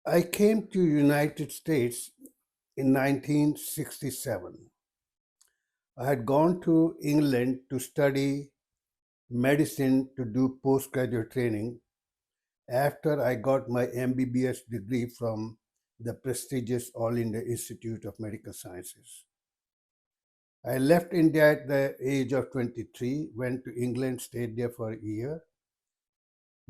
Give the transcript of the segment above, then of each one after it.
I came to United States in 1967. I had gone to England to study medicine to do postgraduate training after I got my MBBS degree from the prestigious All India Institute of Medical Sciences. I left India at the age of 23, went to England, stayed there for a year.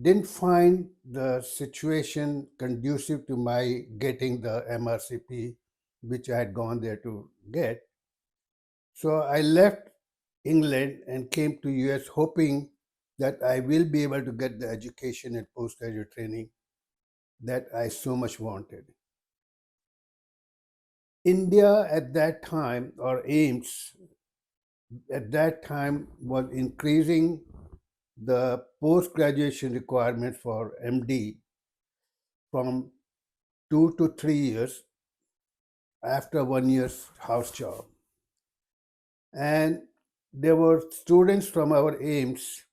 Didn't find the situation conducive to my getting the MRCP, which I had gone there to get. So I left England and came to US hoping that I will be able to get the education and postgraduate training that I so much wanted. India at that time, or AIMS at that time, was increasing the post graduation requirement for MD from 2 to 3 years after 1 year's house job. And there were students from our AIMS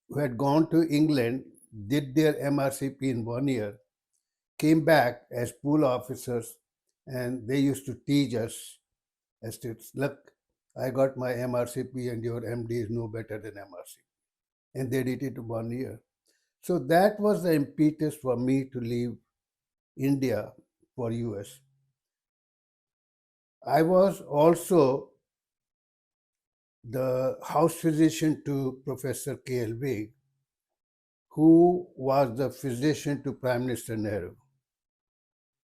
who had gone to England, did their MRCP in 1 year, came back as pool officers, and they used to teach us as to look, I got my MRCP and your MD is no better than MRCP. And they did it in 1 year. So that was the impetus for me to leave India for US. I was also the house physician to Professor K.L. Wig, who was the physician to Prime Minister Nehru.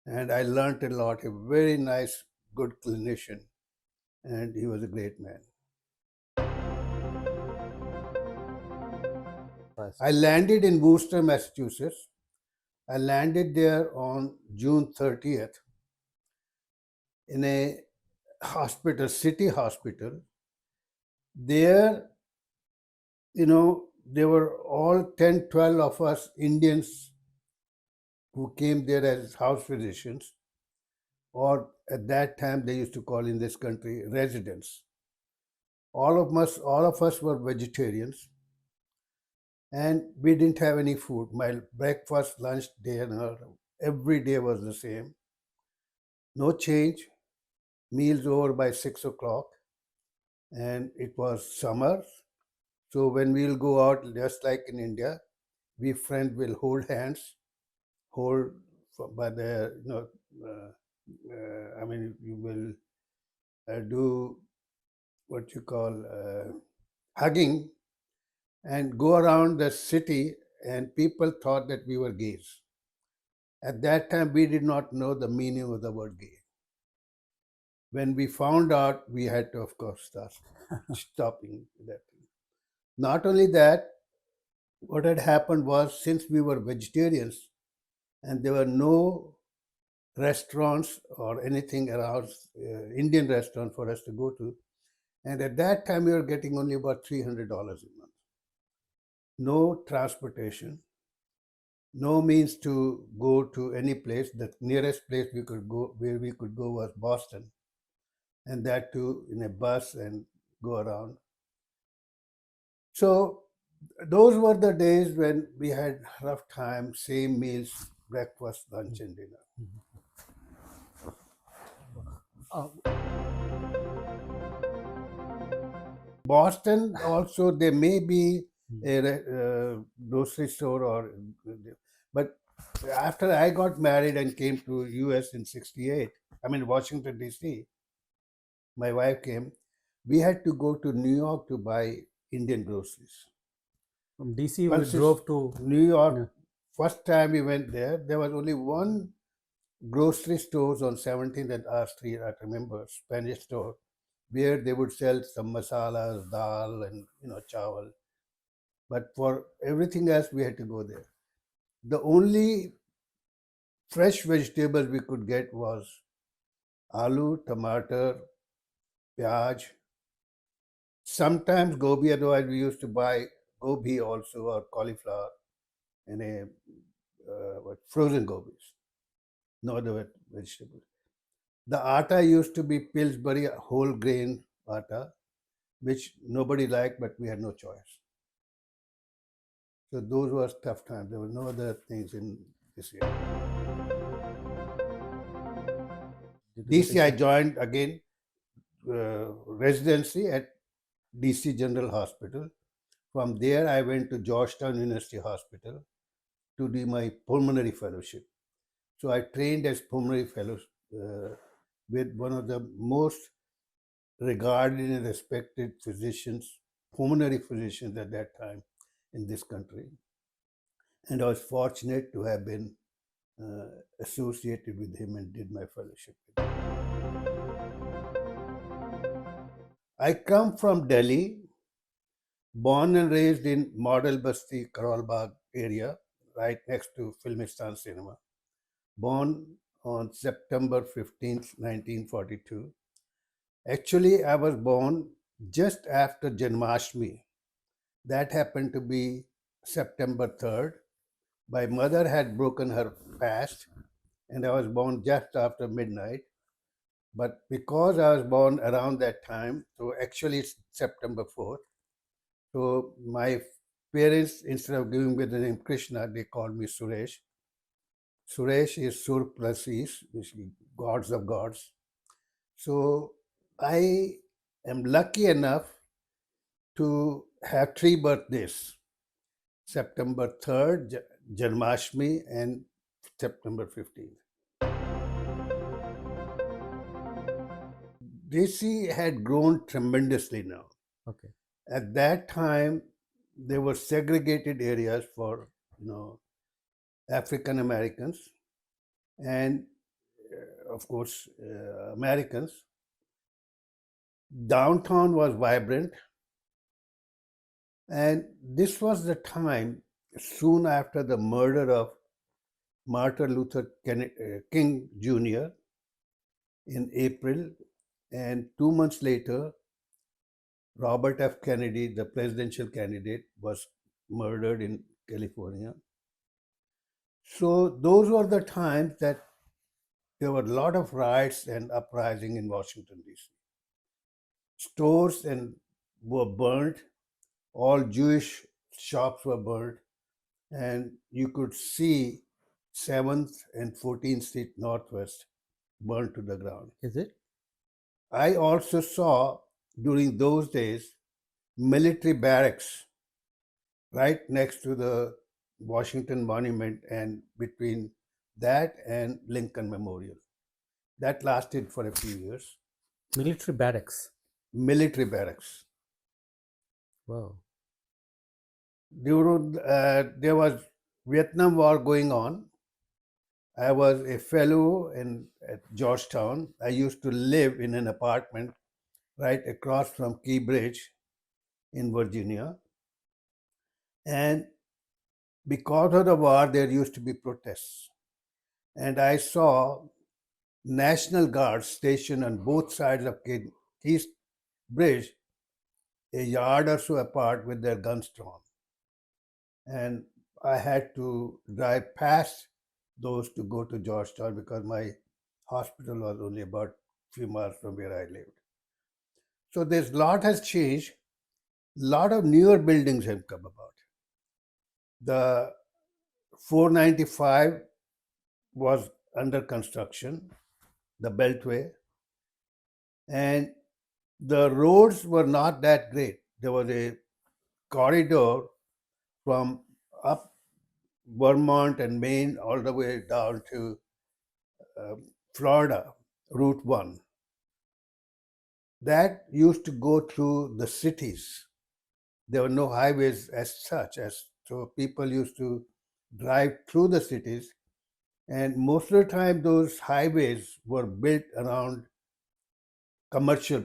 And I learned a lot, a very nice, good clinician, and he was a great man. Nice. I landed in Worcester, Massachusetts. I landed there on June 30th in a hospital, city hospital. There, there were all 10, 12 of us Indians who came there as house physicians, or at that time they used to call in this country residents. All of us were vegetarians, and we didn't have any food. My breakfast, lunch, dinner, every day was the same. No change. Meals over by 6 o'clock, and it was summer. So when we'll go out, just like in India, we friends will hold hands, hold by the I mean, you will do what you call hugging and go around the city, and people thought that we were gays. At that time, we did not know the meaning of the word gay. When we found out, we had to, of course, start stopping that. Not only that, what had happened was since we were vegetarians and there were no restaurants or anything around Indian restaurant for us to go to, and at that time we were getting only about $300 a month. No transportation, no means to go to any place. The nearest place we could go where we could go was Boston, and that too in a bus and go around. So those were the days when we had rough time, same meals, breakfast, lunch, and dinner. Uh, Boston also there may be a grocery store but after I got married and came to US in 68, I mean Washington DC, my wife came, we had to go to New York to buy Indian groceries. From DC, Well, we since drove to New York, Yeah. first time we went there was only one grocery stores on 17th and R Street, I remember, Spanish store, where they would sell some masalas, dal, and chawal. But for everything else, we had to go there. The only fresh vegetables we could get was aloo, tomato, pyaj, sometimes gobi. Otherwise, we used to buy gobi also or cauliflower in a frozen gobis, no other vegetables. The atta used to be Pillsbury whole grain atta, which nobody liked, but we had no choice. So those were tough times. There were no other things in this year. Did you get DC, I accepted? joined again residency at DC General Hospital. From there, I went to Georgetown University Hospital to do my pulmonary fellowship. So I trained as pulmonary fellow with one of the most regarded and respected physicians, pulmonary physicians at that time in this country. And I was fortunate to have been uh, associated with him and did my fellowship with him. I come from Delhi, born and raised in Model Basti, Karol Bagh area, right next to Filmistan Cinema. Born on September 15th, 1942. Actually, I was born just after Janmashtami. That happened to be September 3rd. My mother had broken her fast, and I was born just after midnight. But because I was born around that time, so actually it's September 4th. So my parents, instead of giving me the name Krishna, they called me Suresh. Suresh is Sur plus Is, which is gods of gods. So I am lucky enough to have three birthdays: September 3rd, Janmashtami, and September 15th. DC had grown tremendously now. Okay. At that time, there were segregated areas for African Americans and, of course, Americans. Downtown was vibrant, and this was the time soon after the murder of Martin Luther King Jr. in April, and 2 months later, Robert F. Kennedy, the presidential candidate, was murdered in California. So those were the times that there were a lot of riots and uprising in Washington, D.C. Stores were burnt, all Jewish shops were burnt, and you could see 7th and 14th Street Northwest burned to the ground. Is it? I also saw during those days military barracks right next to the Washington Monument and between that and Lincoln Memorial. That lasted for a few years. Military barracks. Military barracks. Wow. There was Vietnam War going on. I was a fellow at Georgetown. I used to live in an apartment right across from Key Bridge in Virginia. And because of the war, there used to be protests. And I saw National Guards stationed on both sides of Key Bridge, a yard or so apart with their guns drawn. And I had to drive past those to go to Georgetown because my hospital was only about a few miles from where I lived. So this lot has changed. A lot of newer buildings have come about. The 495 was under construction, the Beltway, and the roads were not that great. There was a corridor from up Vermont and Maine all the way down to Florida, Route 1. That used to go through the cities. There were no highways as such, so people used to drive through the cities, and most of the time those highways were built around commercial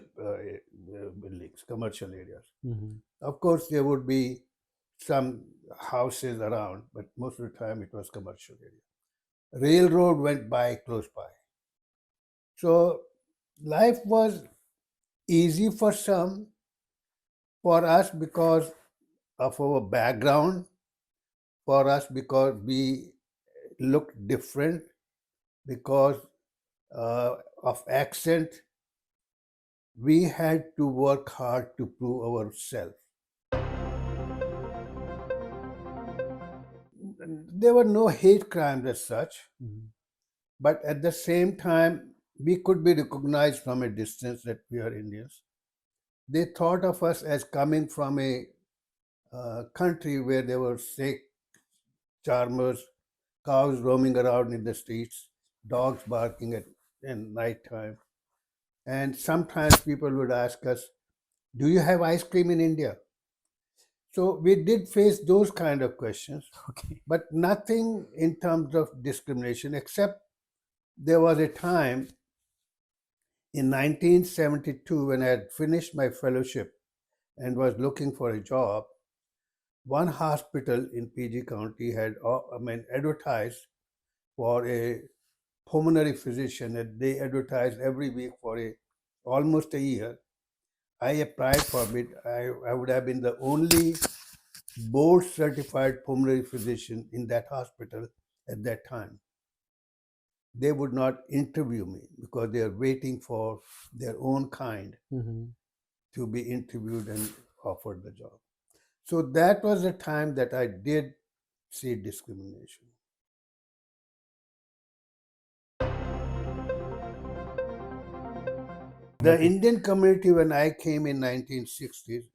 buildings, commercial areas. Mm-hmm. Of course, there would be some houses around, but most of the time it was commercial area. Railroad went by close by. So life was easy for some, for us because of our background, for us because we looked different, because of accent. We had to work hard to prove ourselves. There were no hate crimes as such, Mm-hmm. but at the same time, we could be recognized from a distance that we are Indians. They thought of us as coming from a country where there were snake charmers, cows roaming around in the streets, dogs barking at in night time. And sometimes people would ask us, "Do you have ice cream in India?" So we did face those kind of questions, Okay. but nothing in terms of discrimination, except there was a time in 1972 when I had finished my fellowship and was looking for a job. One hospital in PG County had advertised for a pulmonary physician, and they advertised every week for almost a year. I applied for it. I would have been the only board certified pulmonary physician in that hospital at that time. They would not interview me because they are waiting for their own kind Hmm. to be interviewed and offered the job. So that was the time that I did see discrimination. The That is Indian community, when I came in 1960s,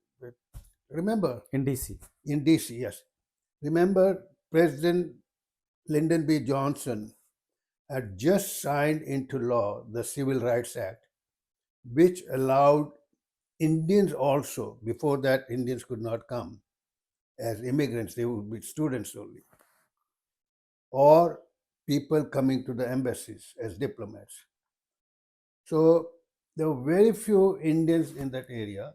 remember, in DC. in DC, yes. Remember, President Lyndon B. Johnson had just signed into law the Civil Rights Act, which allowed Indians also, before that, Indians could not come as immigrants, they would be students only, or people coming to the embassies as diplomats. So there were very few Indians in that area.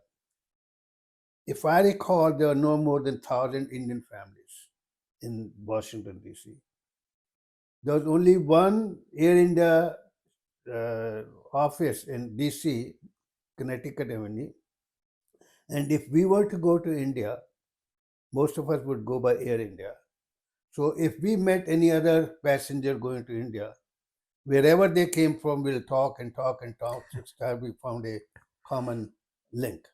If I recall, there were no more than 1,000 Indian families in Washington, D.C. There was only one Air India uh, office in D.C., Connecticut Avenue. And if we were to go to India, most of us would go by Air India. So if we met any other passenger going to India, wherever they came from, we'll talk and talk and talk. It's time we found a common link.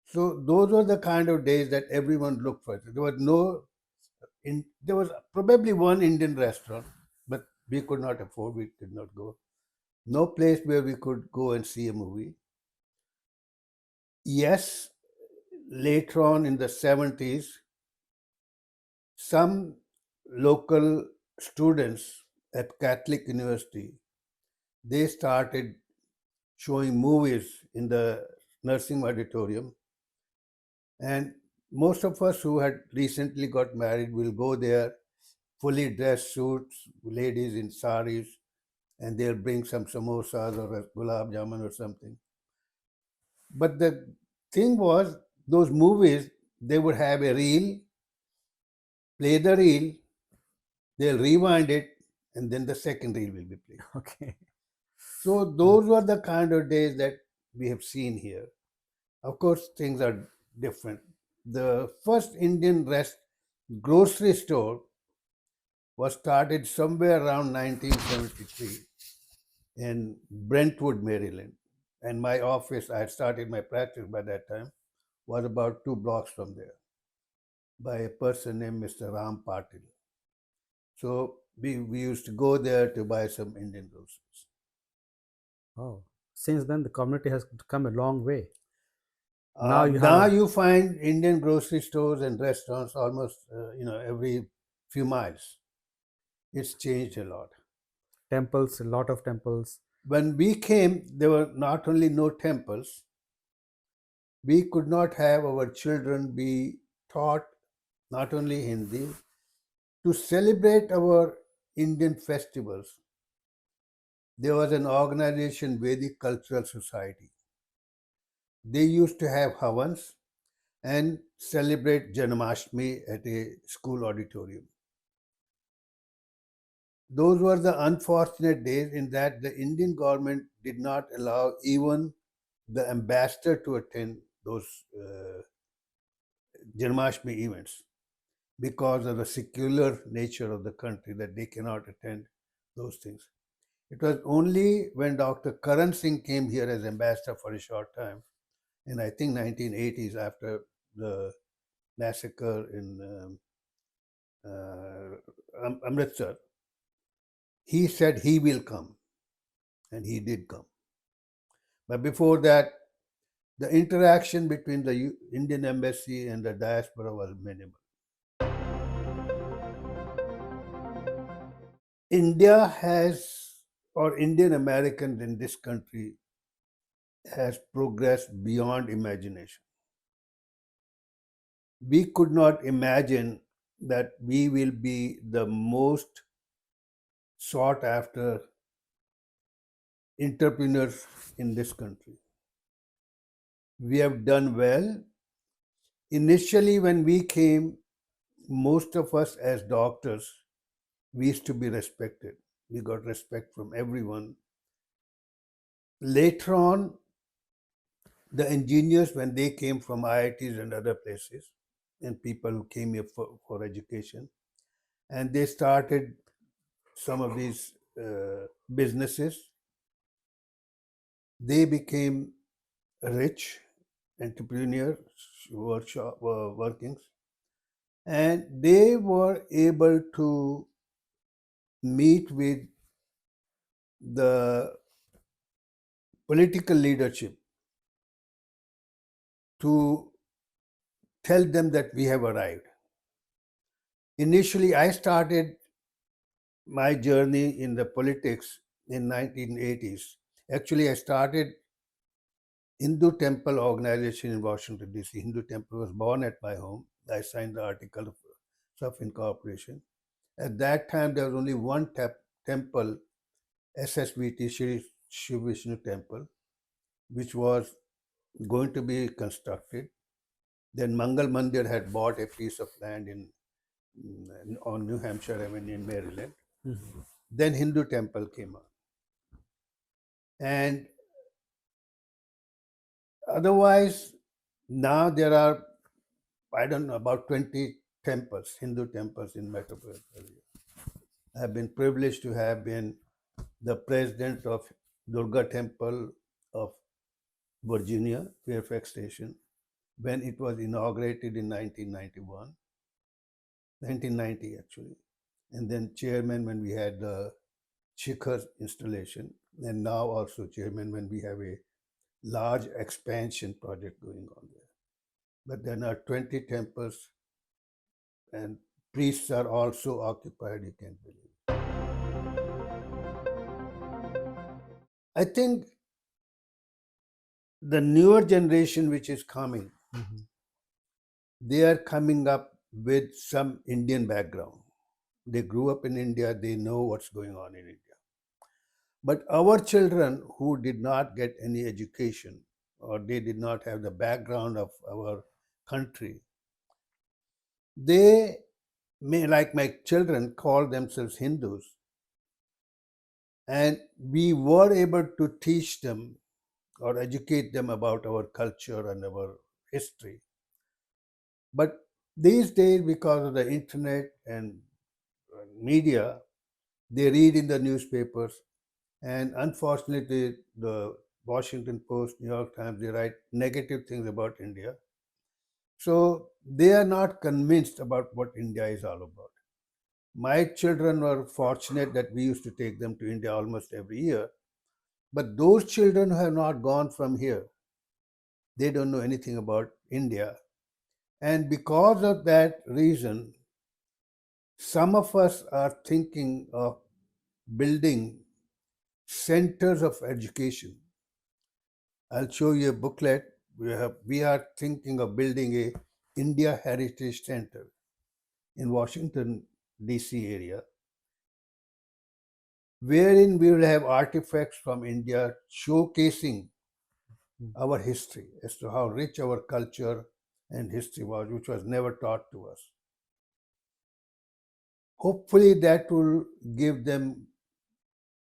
So those were the kind of days that everyone looked for. There was probably one Indian restaurant, but we could not afford. We did not go. No place where we could go and see a movie. Yes, later on in the 70s, some local students at Catholic University, they started showing movies in the nursing auditorium, and most of us who had recently got married will go there, fully dressed suits, ladies in saris, and they'll bring some samosas or a gulab jamun or something. But the thing was, those movies, they would have a reel, play the reel, they'll rewind it, and then the second reel will be played. Okay. So those were the kind of days that we have seen here. Of course, things are different. The first Indian grocery store was started somewhere around 1973 in Brentwood, Maryland. And my office, I had started my practice by that time, was about 2 blocks from there by a person named Mr. Ram Patil. So we used to go there to buy some Indian groceries. Oh, since then the community has come a long way. Now you Now have you find Indian grocery stores and restaurants almost, every few miles. It's changed a lot. temples, a lot of temples. When we came, there were not only no temples, we could not have our children be taught not only Hindi, to celebrate our Indian festivals. There was an organization, Vedic Cultural Society. They used to have havans and celebrate Janmashtami at a school auditorium. Those were the unfortunate days in that the Indian government did not allow even the ambassador to attend those Janmashtami events because of the secular nature of the country that they cannot attend those things. It was only when Dr. Karan Singh came here as ambassador for a short time, in I think 1980s after the massacre in Amritsar, he said he will come. and he did come. But before that, the interaction between the Indian embassy and the diaspora was minimal. India has, or Indian Americans in this country, has progressed beyond imagination. We could not imagine that we will be the most sought after entrepreneurs in this country. We have done well. Initially, when we came, most of us as doctors, we used to be respected. We got respect from everyone. Later on, the engineers, when they came from IITs and other places, and people who came here for education, and they started some of these businesses, they became rich entrepreneurs, workings, and they were able to meet with the political leadership to tell them that we have arrived. Initially, I started my journey in the politics in 1980s. Actually, I started Hindu Temple organization in Washington, D.C. Hindu Temple was born at my home. I signed the article of incorporation. At that time, there was only one temple, SSVT, Shiv Vishnu Temple, which was going to be constructed. Then Mangal Mandir had bought a piece of land on New Hampshire Avenue in Maryland. Mhm. Then Hindu Temple came up. And otherwise, now there are, I don't know, about 20 temples, Hindu temples in metropolitan area. I have been privileged to have been the president of Durga Temple of Virginia, Fairfax Station, when it was inaugurated in 1991, 1990 actually, and then chairman when we had the Shikhar installation, and now also chairman when we have a large expansion project going on there. But there are 20 temples, and priests are also occupied, you can't believe. I think the newer generation which is coming, Mhm. they are coming up with some Indian background. They grew up in India, they know what's going on in India. But our children who did not get any education or they did not have the background of our country, they may, like my children, call themselves Hindus. And we were able to teach them or educate them about our culture and our history. But these days, because of the internet and media, they read in the newspapers, and unfortunately, the Washington Post, New York Times, they write negative things about India. So they are not convinced about what India is all about. My children were fortunate that we used to take them to India almost every year. But those children who have not gone from here, they don't know anything about India. And because of that reason, some of us are thinking of building centers of education. I'll show you a booklet. We are thinking of building a India Heritage Center in Washington, D.C. area, wherein we will have artifacts from India showcasing our history as to how rich our culture and history was, which was never taught to us. Hopefully, that will give them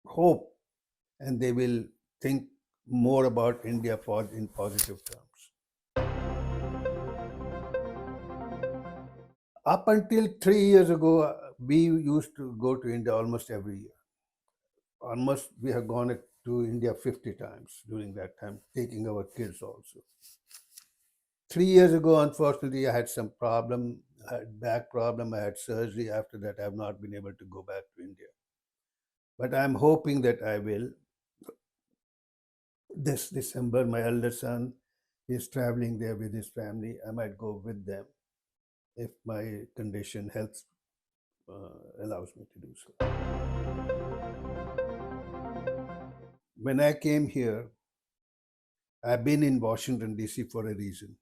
hope and they will think more about India in positive terms. Up until 3 years ago, we used to go to India almost every year. Almost we have gone to India 50 times during that time, taking our kids also. 3 years ago, unfortunately, I had some problem. I had back problem. I had surgery. After that, I have not been able to go back to India. But I'm hoping that I will. this December, my elder son is traveling there with his family. I might go with them if my condition, health allows me to do so. When I came here, I've been in Washington, D.C. for a reason.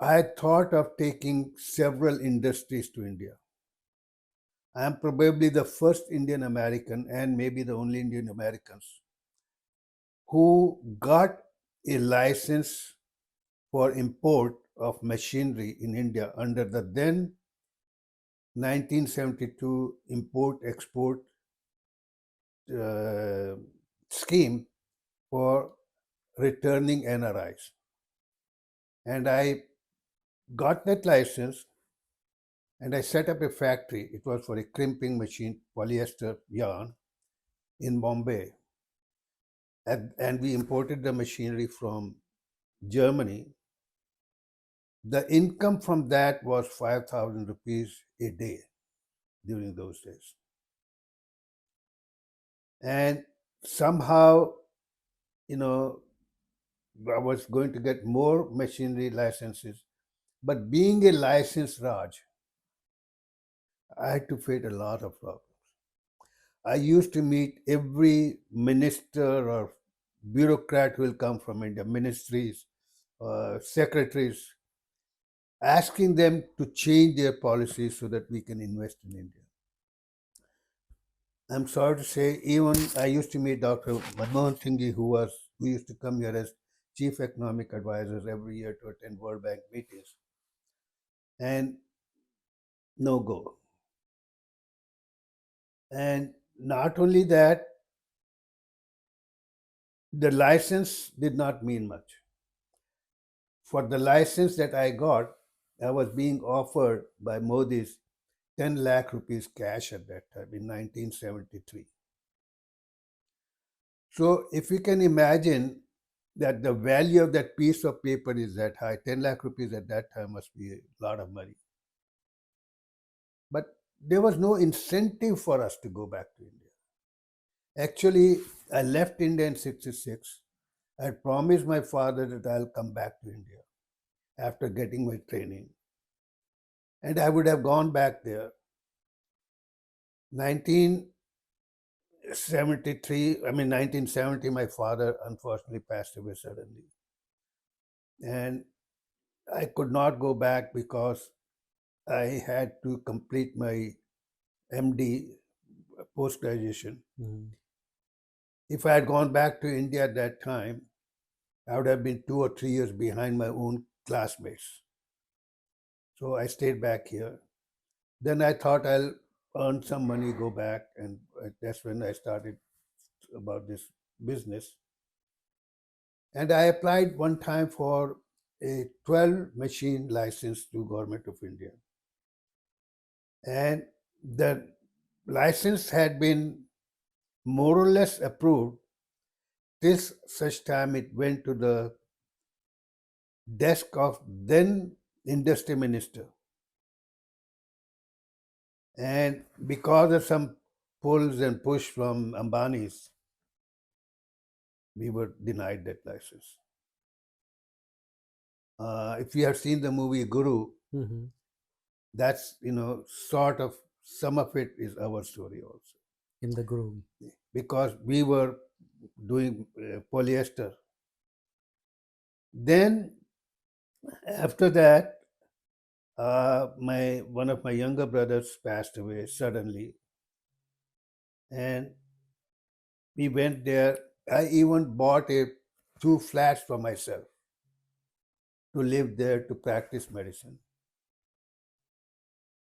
I had thought of taking several industries to India. I am probably the first Indian American and maybe the only Indian Americans who got a license for import of machinery in India under the then 1972 Import Export uh, scheme for returning NRIs. And I got that license and I set up a factory. It was for a crimping machine, polyester yarn in Bombay. And we imported the machinery from Germany. The income from that was 5,000 rupees a day during those days. And somehow, you know, I was going to get more machinery licenses. But being a licensed Raj, I had to face a lot of problems. I used to meet every minister or bureaucrat who will come from India, ministries, secretaries, asking them to change their policies so that we can invest in India. I'm sorry to say, even I used to meet Dr. Manmohan Singh, who used to come here as chief economic advisors every year to attend World Bank meetings, and no go. And not only that, the license did not mean much. For the license that I got, I was being offered by Modi's 10 lakh rupees cash at that time in 1973. So if you can imagine that the value of that piece of paper is that high, 10 lakh rupees at that time must be a lot of money. But there was no incentive for us to go back to India. Actually, I left India in 66. I had promised my father that I'll come back to India after getting my training. And I would have gone back there. 1970, my father unfortunately passed away suddenly. And I could not go back because I had to complete my MD post graduation. Mhm. If I had gone back to India at that time, I would have been 2 or 3 years behind my own classmates. So I stayed back here. Then I thought I'll earn some money, go back, and that's when I started about this business. And I applied one time for a 12 machine license to Government of India. And the license had been more or less approved till such time it went to the desk of then industry minister. And because of some pulls and push from Ambani's, we were denied that license. If you have seen the movie Guru, Mhm. that's, sort of some of it is our story also. In the groove. Because we were doing polyester. Then after that, my one of my younger brothers passed away suddenly, and we went there. I even bought two flats for myself to live there to practice medicine.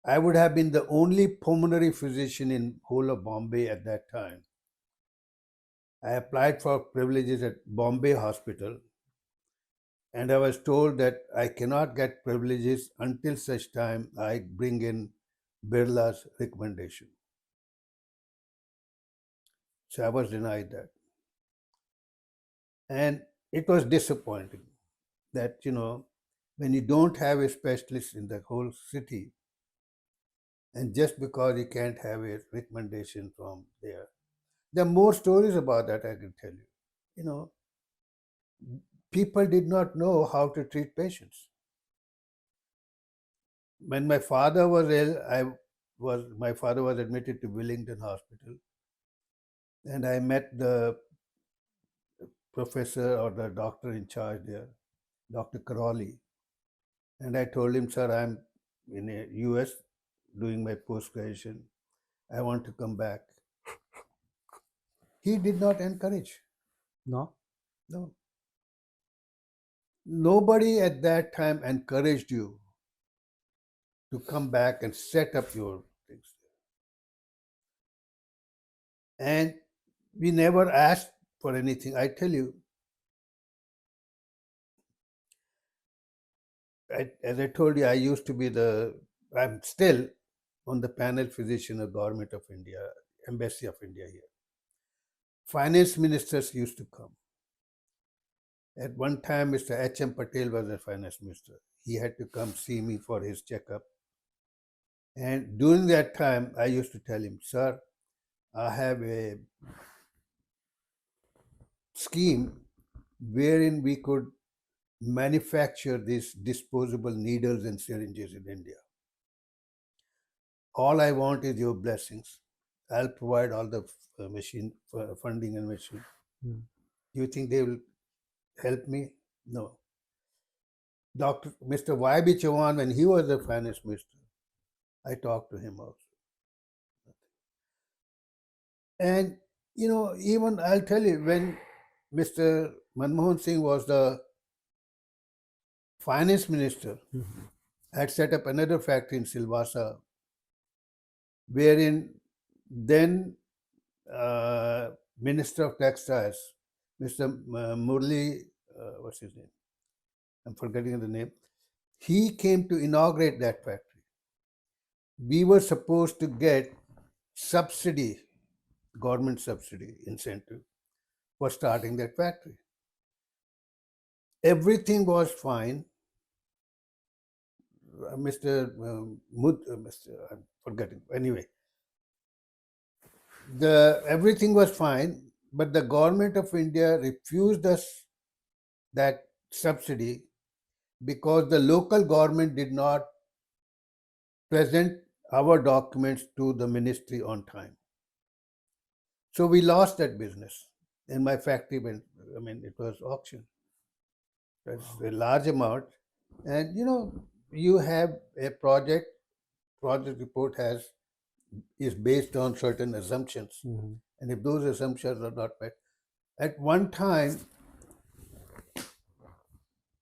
I would have been the only pulmonary physician in whole of Bombay at that time. I applied for privileges at Bombay Hospital, and I was told that I cannot get privileges until such time I bring in Birla's recommendation. So I was denied that. And it was disappointing that, when you don't have a specialist in the whole city, and just because you can't have a recommendation from there. There are more stories about that I can tell you. you know, people did not know how to treat patients. When my father was ill, my father was admitted to Willingdon Hospital, and I met the professor or the doctor in charge there, Dr. Caroli, and I told him, sir, I'm in the US doing my post graduation. I want to come back. He did not encourage. No? No. Nobody at that time encouraged you to come back and set up your things. And we never asked for anything. I tell you, as I told you, I'm still on the panel physician of Government of India, Embassy of India here. Finance ministers used to come. At one time, Mr. H.M. Patel was the finance minister. He had to come see me for his checkup. And during that time, I used to tell him, sir, I have a scheme wherein we could manufacture these disposable needles and syringes in India. All I want is your blessings. I'll provide all the funding and machine. Mm. Do you think they will help me? No. Mr. Y.B. Chauhan, when he was the finance minister, I talked to him also. And, even I'll tell you, when Mr. Manmohan Singh was the finance minister, I had set up another factory in Silvassa, wherein then Minister of Textiles, Mr. Murli, what's his name? I'm forgetting the name. He came to inaugurate that factory. We were supposed to get subsidy, government subsidy incentive for starting that factory. Everything was fine. Mr. I'm forgetting. Anyway, everything was fine, but the government of India refused us that subsidy because the local government did not present our documents to the ministry on time. So we lost that business, and my factory went. It was auction. That's a large amount, and you have a project. Project report is based on certain assumptions, and if those assumptions are not met, at one time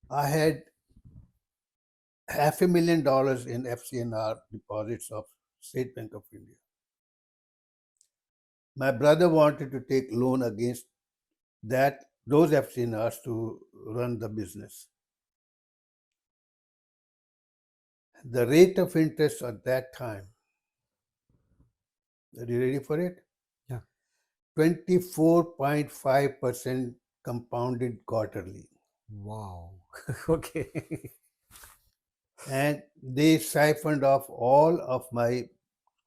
I had $500,000 in FCNR deposits of State Bank of India. My brother wanted to take loan against those FCNRs to run the business. The rate of interest at that time, are you ready for it? Yeah. 24.5% compounded quarterly. Wow. Okay. And they siphoned off all of my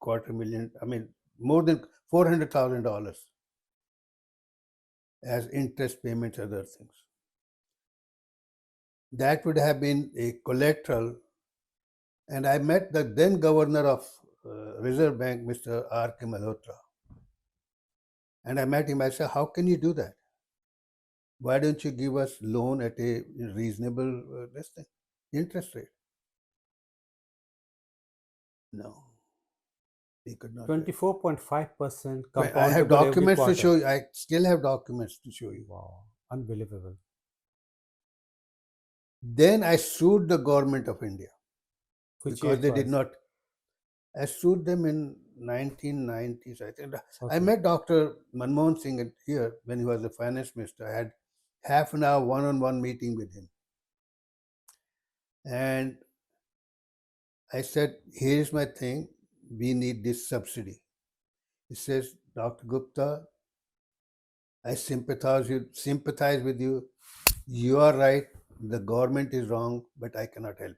more than $400,000 as interest payments, other things. That would have been a collateral. And I met the then governor of Reserve Bank, Mr. R.K. Malhotra. And I met him. I said, how can you do that? Why don't you give us loan at a reasonable interest rate? No, he could not. 24.5% I have compoundable every documents to quarter. show you. I still have documents to show you. Wow, unbelievable. Then I sued the government of India Which year because it they did was? not. I sued them in 1990s, I think. I Okay. met Dr. Manmohan Singh here when he was the finance minister. I had half an hour one-on-one meeting with him. And I said, here's my thing. We need this subsidy. He says, Dr. Gupta, I sympathize with you. You are right. The government is wrong, but I cannot help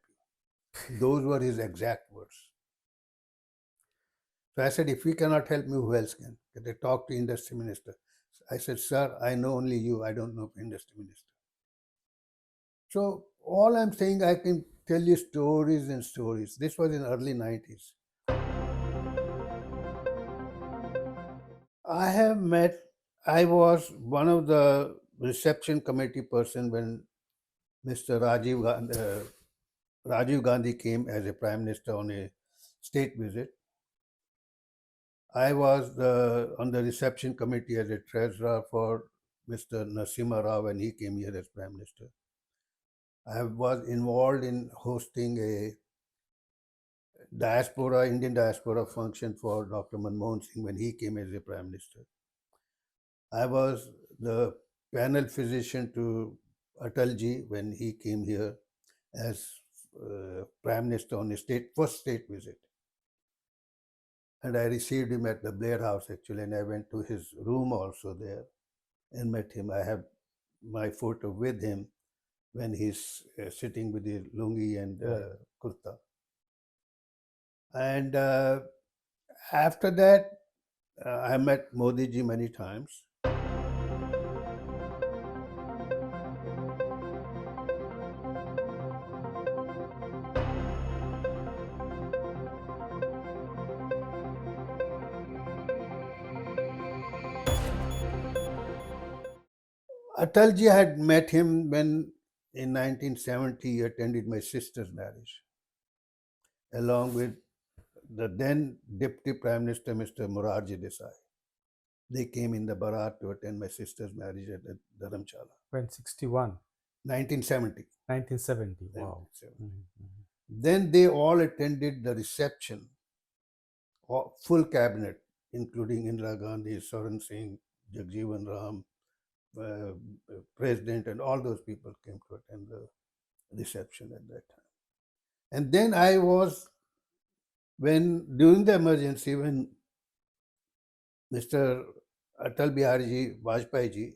you. Those were his exact words. So I said, if you cannot help me, who else can? They talked to industry minister. I said, sir, I know only you. I don't know industry minister. So all I'm saying, I can tell you stories and stories. This was in early 90s. I was one of the reception committee person when Mr. Rajiv Gandhi came as a prime minister on a state visit. I was on the reception committee as a treasurer for Mr. Narasimha Rao when he came here as prime minister. I was involved in hosting a Indian diaspora function for Dr. Manmohan Singh when he came as a prime minister. I was the panel physician to Atalji when he came here as prime minister on his first state visit. And I received him at the Blair House actually, and I went to his room also there and met him. I have my photo with him when he's sitting with the lungi and kurta. And after that, I met Modi ji many times. Atalji had met him when in 1970 he attended my sister's marriage, along with the then Deputy Prime Minister, Mr. Morarji Desai. They came in the Barat to attend my sister's marriage at Dharamshala. When 61? 1970. 1970. Wow. 1970. Mm-hmm. Then they all attended the reception, full cabinet, including Indira Gandhi, Saran Singh, Jagjeevan Ram, president, and all those people came to attend the reception at that time. And then I was, during the emergency, when Mr. Atal Bihari Vajpayee ji,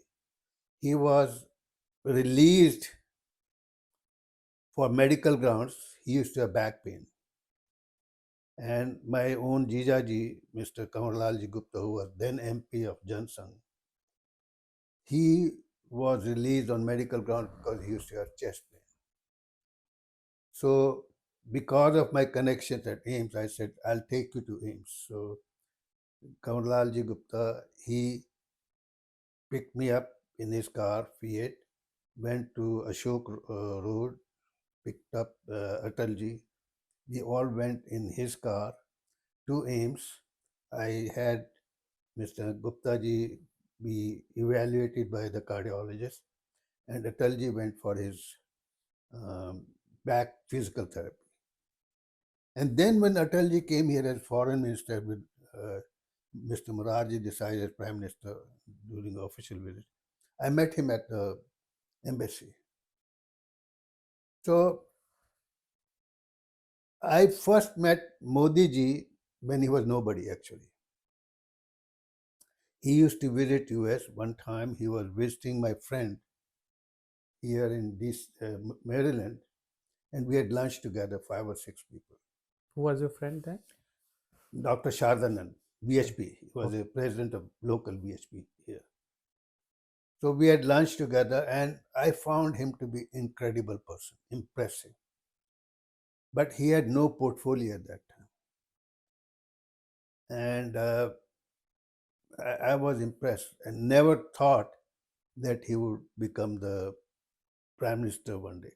he was released for medical grounds. He used to have back pain. And my own Jijaji, Mr. Kamarlalji Gupta, who was then MP of Jansangh, he was released on medical grounds because he used to have chest pain. So, because of my connections at AIMS, I said, I'll take you to AIMS. So, Kamarlalji Gupta, he picked me up in his car, Fiat, went to Ashok Road, picked up Atalji. We all went in his car to AIMS. I had Mr. Gupta ji be evaluated by the cardiologist, and Atalji went for his back physical therapy. And then when Atalji came here as foreign minister with Mr. Morarji Desai as prime minister during the official visit, I met him at the embassy. So I first met Modi ji when he was nobody actually. He used to visit US. One time he was visiting my friend here in Maryland, and we had lunch together, 5 or 6 people. Who was your friend then? Dr. Shardanan, BHP. He was a president of local BHP here. So we had lunch together, and I found him to be incredible person, impressive. But he had no portfolio at that time. And I was impressed and never thought that he would become the prime minister one day.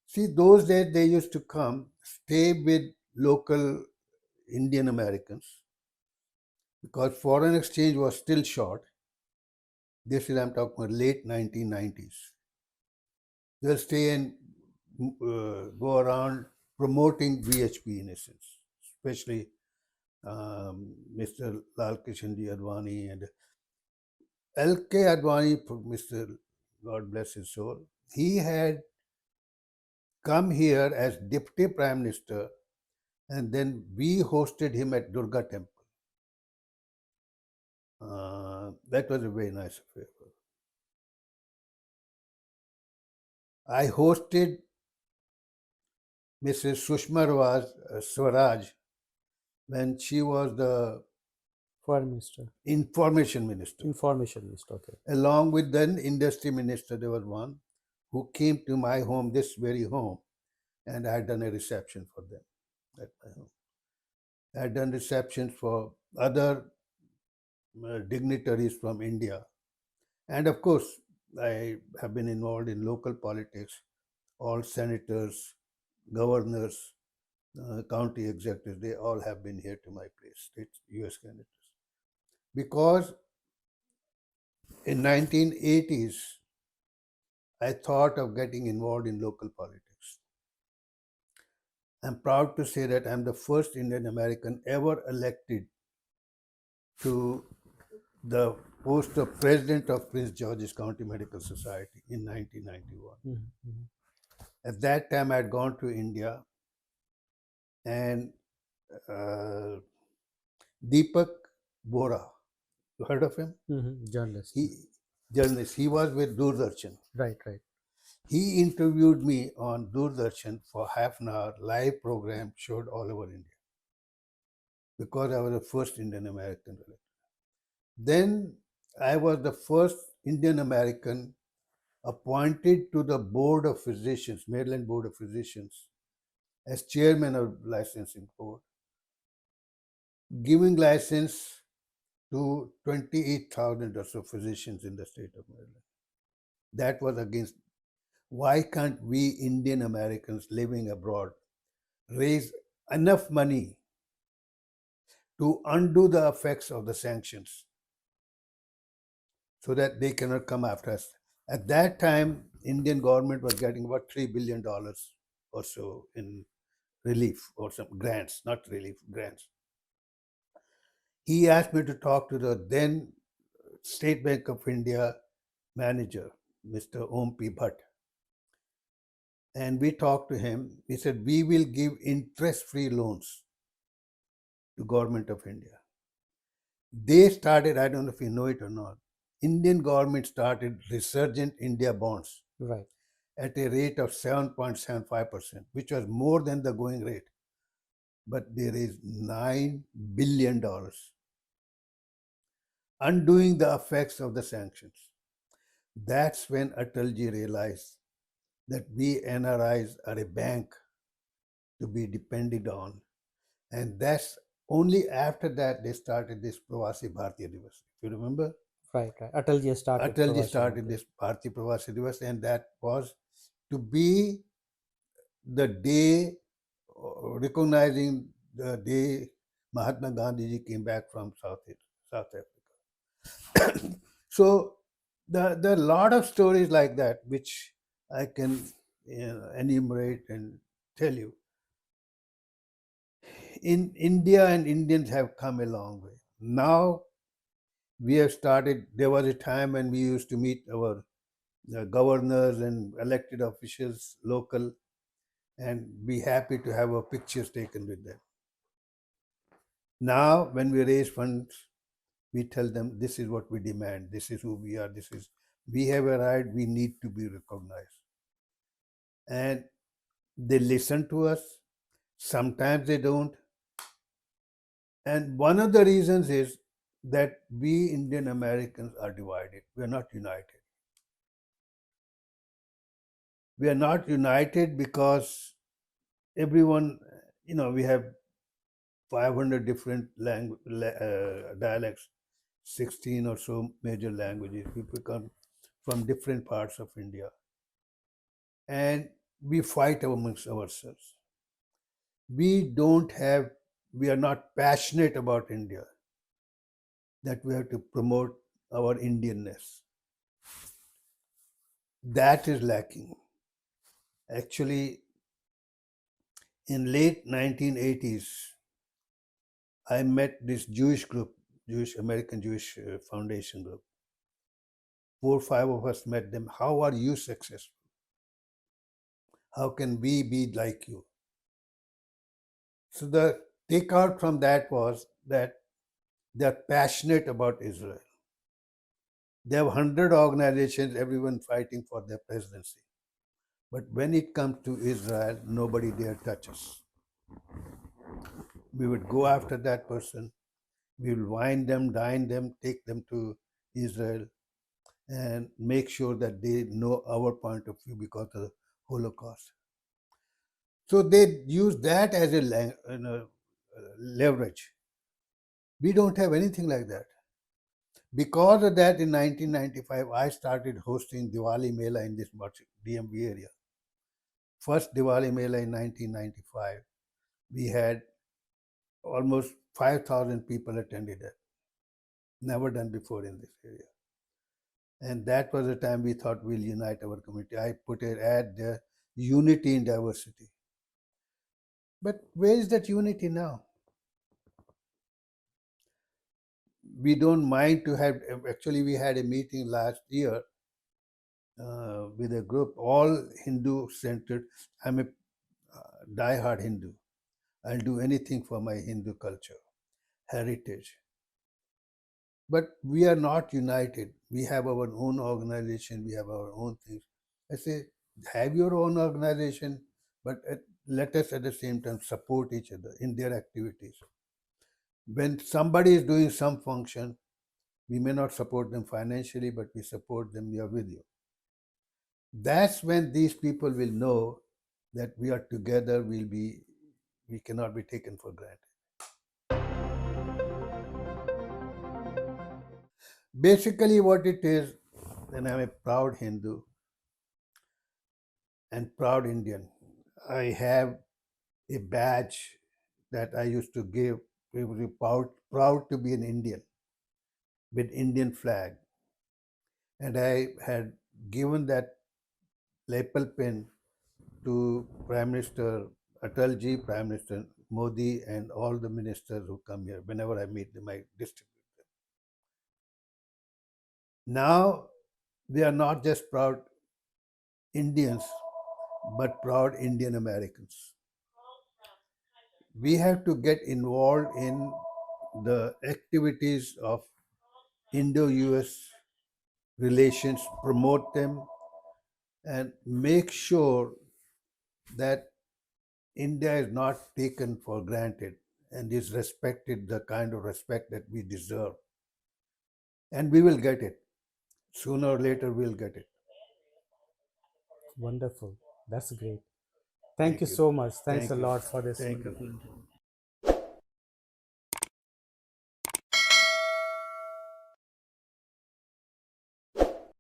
See, those days they used to come, stay with local Indian Americans because foreign exchange was still short. This is, I'm talking about late 1990s. They'll stay and go around promoting VHP in a sense, especially Mr. Lal Krishnji Advani and L.K. Advani, Mr. God bless his soul. He had come here as Deputy Prime Minister, and then we hosted him at Durga Temple. That was a very nice affair. I hosted Mrs. Sushma Swaraj when she was the Foreign Minister. Information Minister. Information Minister. Okay. Along with then Industry Minister, there was one who came to my home, this very home, and I had done a reception for them at my home. I had done receptions for other dignitaries from India. And of course, I have been involved in local politics. All senators, governors, county executives, they all have been here to my place, state US senators. Because in 1980s, I thought of getting involved in local politics. I'm proud to say that I'm the first Indian American ever elected to the post of president of Prince George's County Medical Society in 1991. Mm-hmm. At that time, I had gone to India, and uh, Deepak Bora, you heard of him? Mm-hmm. Journalist. Journalist. He was with Doordarshan. Right. He interviewed me on Doordarshan for half an hour, live program showed all over India, because I was the first Indian American. Then I was the first Indian American appointed to the Board of Physicians, Maryland Board of Physicians, as chairman of licensing board, giving license to 28,000 or so physicians in the state of Maryland. That was against. Why can't we Indian Americans living abroad raise enough money to undo the effects of the sanctions so that they cannot come after us? At that time, Indian government was getting about $3 billion or so in relief or some grants, not relief, grants. He asked me to talk to the then State Bank of India manager, Mr. Om P. Bhatt. And we talked to him. He said, we will give interest-free loans to Government of India. They started, I don't know if you know it or not, Indian government started Resurgent India bonds. Right. At a rate of 7.75%, which was more than the going rate. But they raised $9 billion, undoing the effects of the sanctions. That's when Atalji realized that we NRIs are a bank to be depended on. And that's only after that they started this Pravasi Bharatiya Divas. If you remember? Right. Atalji started. Atalji started this Bharatiya Pravasi Divas, and that was to be the day recognizing the day Mahatma Gandhi ji came back from South Africa. So there are a lot of stories like that which I can enumerate and tell you. In India, and Indians have come a long way. Now we have started. There was a time when we used to meet our governors and elected officials, local, and be happy to have our pictures taken with them. Now, when we raise funds, we tell them this is what we demand, this is who we are, we have arrived, we need to be recognized. And they listen to us, sometimes they don't. And one of the reasons is that we Indian Americans are divided, we are not united. We are not united because everyone, we have 500 different dialects, 16 or so major languages. People come from different parts of India. And we fight amongst ourselves. We are not passionate about India, that we have to promote our Indianness. That is lacking. Actually, in late 1980s, I met this Jewish group, American Jewish Foundation group. 4 or 5 of us met them. How are you successful? How can we be like you? So the takeout from that was that they are passionate about Israel. They have 100 organizations, everyone fighting for their presidency. But when it comes to Israel, nobody dare touch us. We would go after that person. We will wine them, dine them, take them to Israel, and make sure that they know our point of view because of the Holocaust. So they use that as a leverage. We don't have anything like that. Because of that, in 1995, I started hosting Diwali Mela in this DMV area. First Diwali Mela in 1995, we had almost 5,000 people attended it. Never done before in this area. And that was the time we thought we'll unite our community. I put an ad there, unity in diversity. But where is that unity now? We don't mind to have, actually, we had a meeting last year with a group, all Hindu centered. I'm a die-hard Hindu. I'll do anything for my Hindu culture, heritage. But we are not united. We have our own organization, we have our own things. I say, have your own organization, but let us at the same time support each other in their activities. When somebody is doing some function, we may not support them financially, but we support them, we are with you. That's when these people will know that we are together, we cannot be taken for granted. Basically, what it is, and I'm a proud Hindu and proud Indian. I have a badge that I used to give. We were proud to be an Indian with Indian flag. And I had given that lapel pin to Prime Minister Atalji, Prime Minister Modi, and all the ministers who come here. Whenever I meet them, I distribute them. Now, they are not just proud Indians, but proud Indian Americans. We have to get involved in the activities of Indo US relations, promote them, and make sure that India is not taken for granted and is respected the kind of respect that we deserve. And we will get it. Sooner or later, we'll get it. Wonderful. That's great. Thank Thank you you. so much. Thanks Thank a you. lot for this Thank wonderful you. interview.